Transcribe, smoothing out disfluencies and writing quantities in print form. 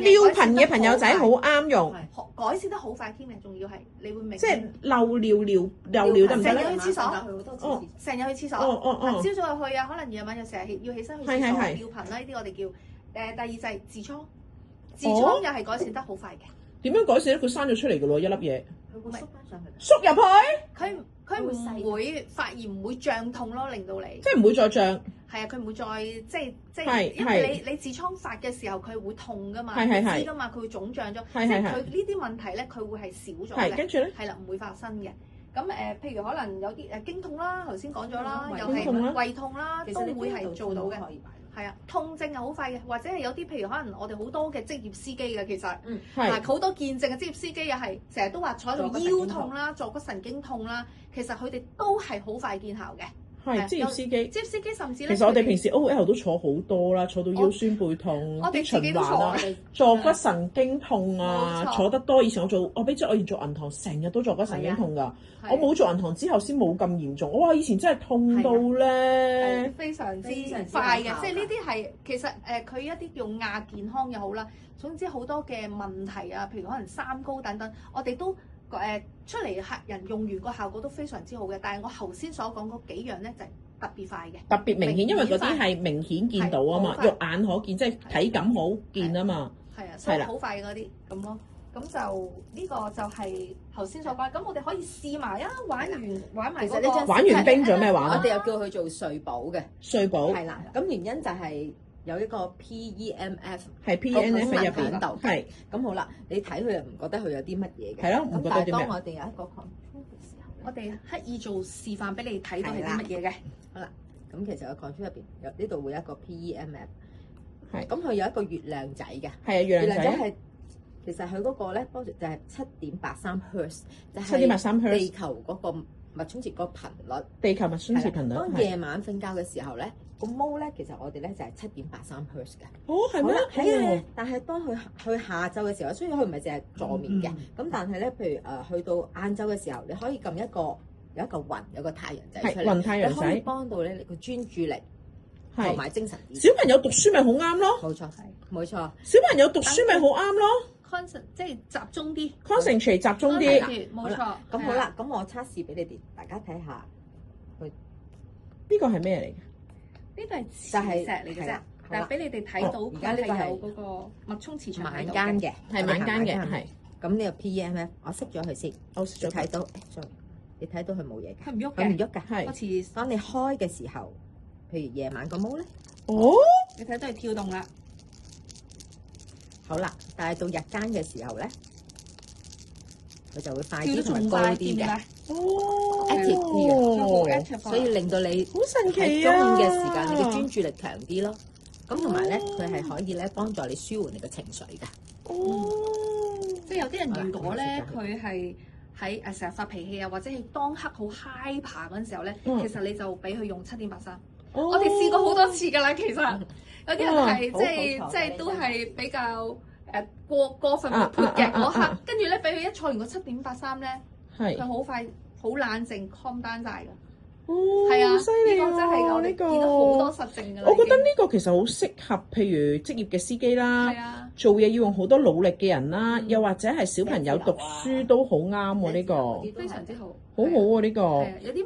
頻嘅朋友仔好啱用，改善得好快添嘅，仲要係你會明。即係漏尿得唔得咧？成日去廁所，成日去廁所。朝早又去啊，可能夜晚又成日要起身去廁所尿頻啦，呢啲我哋叫。第二就係痔瘡，痔瘡又係改善得好快嘅。點樣改善咧？佢生咗出嚟嘅咯，一粒嘢。佢會縮翻上去。縮入去？佢唔會發炎，唔會脹痛咯，令到你。即係唔會再脹。係啊，佢唔會再即係，因為你痔瘡發嘅時候，佢會痛噶嘛，你知噶嘛，佢會腫脹咗。即係佢呢啲問題咧，佢會係少咗嘅。跟住咧？係啦，唔會發生嘅。咁譬如可能有啲經痛啦，頭先講咗啦，又係胃痛啦，都會係做到嘅。係啊，痛症係好快嘅，或者係有啲譬如可能我哋好多嘅職業司機嘅，其實好多見證嘅職業司機又係成日都話坐喺度腰痛啦、坐骨神經痛啦，其實佢哋都係好快見效嘅。係職業司機，職業司機甚至咧，其實我哋平時 OL 都坐好多啦，坐到腰酸背痛，啲循環啊，坐骨神經痛啊，坐得多。以前我以前做銀行，成日都坐骨神經痛㗎。我冇做銀行之後先冇咁嚴重。哇！以前真係痛到咧，非常之快嘅。即係呢啲係其實佢一啲叫亞健康又好啦。總之好多嘅問題啊，譬如可能三高等等，我哋都出嚟客人用完個效果都非常之好嘅。但係我頭先所講嗰幾樣咧就係特別快嘅，特別明顯，因為嗰啲係明顯見到啊嘛，肉眼可見，即係體感好見啊嘛。係啊，所以好快嗰啲咁咯。咁就呢個就係頭先所講。咁我哋可以試埋啊，玩埋嗰個。玩完冰仲有咩玩啊？我哋又叫佢做睡寶嘅。睡寶係啦。咁原因就係有一個 PEMF 係 PEMF 入邊度係。咁好啦，你睇佢又唔覺得佢有啲乜嘢嘅？係咯，唔覺得啲咩？但係當我哋有一個 control 嘅時候，我哋刻意做示範俾你睇到係啲乜嘢嘅。好啦，咁其實個 control 入邊有呢度會有一個 PEMF。係。咁佢有一個月亮仔嘅。係啊，月亮仔係。其實佢嗰個咧，波就係7.83 Hertz， 就係地球嗰個脈衝節個頻率。地球脈衝節頻率。當夜晚瞓覺嘅時候咧，個毛咧其實我哋咧就係7.83 Hertz 嘅。哦，係咩？係啊。但係當佢去下晝嘅時候，雖然佢唔係淨係助眠嘅，咁但係咧，譬如去到晏晝嘅時候，你可以撳有一個雲，有個太陽仔出嚟，雲太陽仔，你可以幫到咧你個專注力同埋精神。小朋友讀書咪好啱咯。冇錯，冇錯。小朋友讀書咪好啱咯。即係集中啲 concentrate 集中啲，冇錯。咁好啦，咁我測試俾你哋大家睇下，佢呢個係咩嚟嘅？呢個係磁石嚟嘅啫，但係俾你哋睇到而家呢個係有嗰個脈衝磁場晚間嘅，係晚間嘅，係。咁呢個 PEMF 我熄咗佢先，我熄咗睇到，你睇到佢冇嘢嘅，佢唔喐嘅，佢唔喐㗎，係。個磁當你開嘅時候，譬如夜晚個毛咧，你睇到佢跳動啦。好啦，但係到日間嘅時候咧，佢就會快啲同埋高啲嘅。active 所以令到你好神奇喺中午嘅時間，你嘅專注力強啲咯。咁同埋咧，佢係可以咧幫助你舒緩你嘅情緒㗎。即係有啲人如果咧，佢係喺成日發脾氣啊，或者係當刻好 hyper 嗰陣時候咧，其實你就俾佢用7.83。我哋試過好多次㗎啦，其實。有啲人係即係都係比較過分活潑嘅嗰刻，跟住咧俾佢一坐完個7.83咧，佢好快好冷靜 calm down 晒㗎。係啊，犀利呢個真係我哋見到好多實證㗎啦。我覺得呢個其實好適合，譬如職業嘅司機啦，做嘢要用好多努力嘅人啦，又或者係小朋友讀書都好啱喎。呢個非常之好，好好喎呢個。有啲